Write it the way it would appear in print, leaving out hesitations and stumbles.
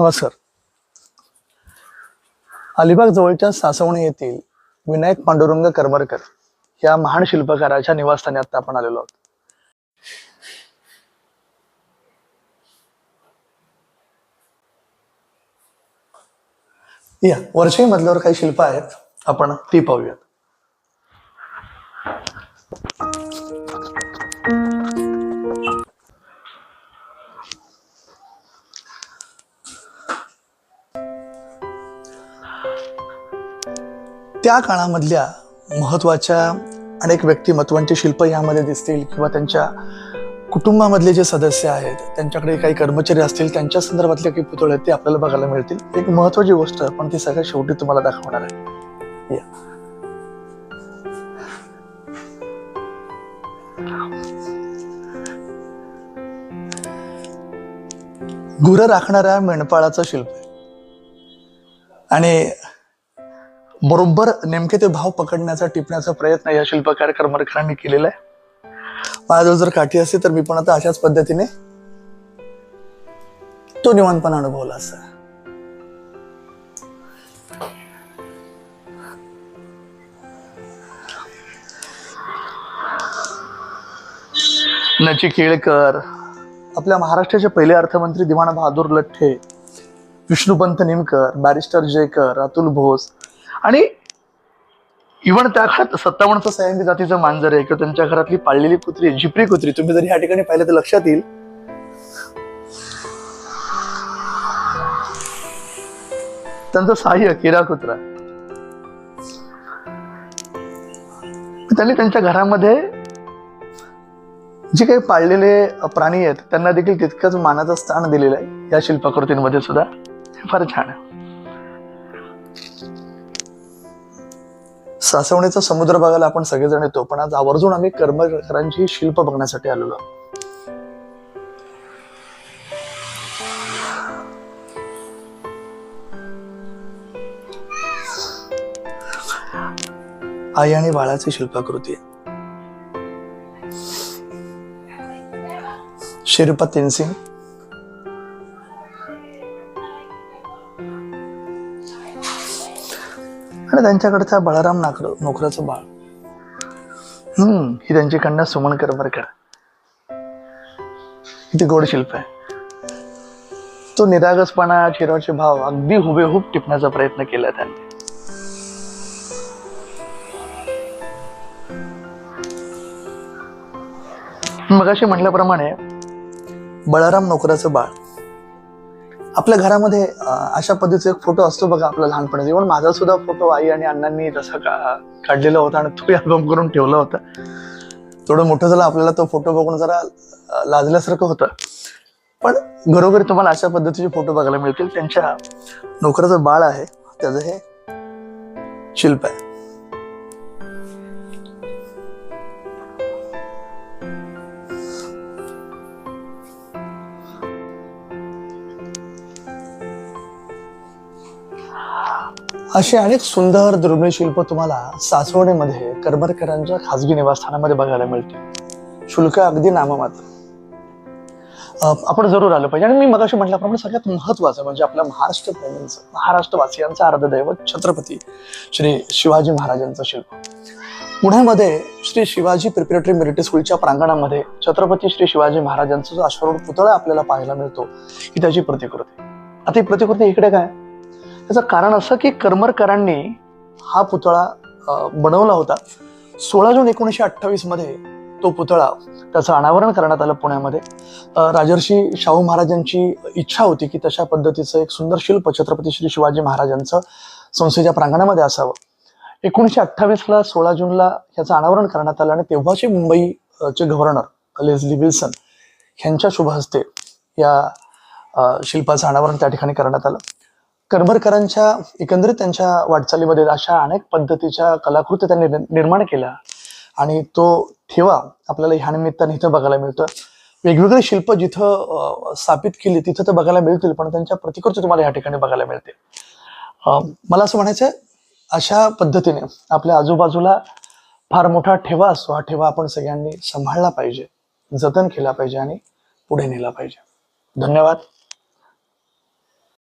नमस्कार. अलिबाग जवळच्या सासवणे येथील विनायक पांडुरंग करमरकर या महान शिल्पकाराच्या निवासस्थानी आता आपण आलेलो आहोत. या वरच्याही मजल्यावर काही शिल्प आहेत, आपण ती पाहूयात. त्या काळामधल्या महत्वाच्या अनेक व्यक्तिमत्वांची शिल्प यामध्ये दिसतील किंवा त्यांच्या कुटुंबामधले जे सदस्य आहेत त्यांच्याकडे काही कर्मचारी असतील त्यांच्या संदर्भातले काही पुतळे ते आपल्याला बघायला मिळतील. एक महत्वाची गोष्ट पण ती सगळ्यात शेवटी तुम्हाला दाखवणार आहे. गुरं राखणाऱ्या मेंढपाळाचं शिल्प आहे आणि बरोबर नेमके ते भाव पकडण्याचा टिपण्याचा प्रयत्न या शिल्पकार करमरकरांनी केलेला आहे. माझ्याजवळ जर काठी असते तर मी पण आता अशाच पद्धतीने तो निवांतपणा अनुभवला असता. नची केळकर, आपल्या महाराष्ट्राचे पहिले अर्थमंत्री दिवाण बहादूर लठ्ठे, विष्णुपंत निमकर, बॅरिस्टर जयकर, अतुल बोस आणि इव्हन त्या काळात 57 सह्याद्री जातीचं मांजर आहे किंवा त्यांच्या घरातली पाळलेली कुत्री, झिपरी कुत्री तुम्ही जर ह्या ठिकाणी पाहिलं तर लक्षात येईल. त्यांचं सहाय्य केरा कुत्रा, त्यांनी त्यांच्या घरामध्ये जे काही पाळलेले प्राणी आहेत त्यांना देखील तितकंच मानाचं स्थान दिलेलं आहे या शिल्पकृतींमध्ये सुद्धा. फार छान आहे. सासवणीचा समुद्र बघायला आपण सगळेजण येतो, पण आज आवर्जून आम्ही करमरकरांची शिल्प बघण्यासाठी आलेलो. आई आणि बाळाची शिल्पकृती शेरपा तेनसिंग, आणि त्यांच्याकडचा बळाराम नोकराचं बाळ, ही त्यांची कन्या सुमन करमरकर. किती गोड शिल्प आहे. तो निरागसपणा, चेहऱ्याचे भाव अगदी हुबेहूब टिपण्याचा प्रयत्न केला त्यांनी. मगाशी म्हटल्याप्रमाणे बळाराम नोकराचं बाळ, आपल्या घरामध्ये अशा पद्धतीचा एक फोटो असतो बघा आपला लहानपणी. इव्हन माझा सुद्धा फोटो आई आणि अण्णांनी जसा काढलेला होता आणि तो अल्बम करून ठेवला होता. थोडं मोठं झालं आपल्याला तो फोटो बघून जरा लाजल्यासारखं होतं, पण घरोघरी तुम्हाला अशा पद्धतीचे फोटो बघायला मिळतील. त्यांच्या नोकराचं बाळ आहे, त्याचं हे शिल्प आहे. अशी अनेक सुंदर दुर्मिळ शिल्प तुम्हाला सासवडीमध्ये करमरकरांच्या खासगी निवासस्थानामध्ये बघायला मिळते. शुल्क अगदी नाममात्र. आपण जरूर आलं पाहिजे. आणि मी मगाशी म्हटल्याप्रमाणे सगळ्यात महत्वाचं म्हणजे आपल्या महाराष्ट्र प्रेमींचं, महाराष्ट्रवासियांचं अर्धदैवत छत्रपती श्री शिवाजी महाराजांचं शिल्प. पुण्यामध्ये श्री शिवाजी प्रिपरेटरी मिलिटरी स्कूलच्या प्रांगणामध्ये छत्रपती श्री शिवाजी महाराजांचा जो अश्वारूढ पुतळा आपल्याला पाहायला मिळतो ही त्याची प्रतिकृती. आता ही प्रतिकृती इकडे काय, त्याचं कारण असं की करमरकरांनी हा पुतळा बनवला होता. 16 जून 1928 मध्ये तो पुतळा त्याचं अनावरण करण्यात आलं पुण्यामध्ये. राजर्षी शाहू महाराजांची इच्छा होती की तशा पद्धतीचं एक सुंदर शिल्प छत्रपती श्री शिवाजी महाराजांचं संस्थेच्या प्रांगणामध्ये असावं. 1928ला 16 जूनला ह्याचं अनावरण करण्यात आलं आणि तेव्हाचे मुंबईचे गव्हर्नर लेस्ली विल्सन यांच्या शुभ हस्ते या शिल्पाचं अनावरण त्या ठिकाणी करण्यात आलं. करमरकरांच्या एकंदरीत त्यांच्या वाटचालीमध्ये अशा अनेक पद्धतीच्या कलाकृती त्यांनी निर्माण केल्या आणि तो ठेवा आपल्याला ह्या निमित्ताने इथं बघायला मिळतं. वेगवेगळी शिल्प जिथं स्थापित केली तिथं तर बघायला मिळतील, पण त्यांच्या प्रतिकृती तुम्हाला या ठिकाणी बघायला मिळते. मला असं म्हणायचं आहे, अशा पद्धतीने आपल्या आजूबाजूला फार मोठा ठेवा असतो. हा ठेवा आपण सगळ्यांनी सांभाळला पाहिजे, जतन केला पाहिजे आणि पुढे नेला पाहिजे. धन्यवाद.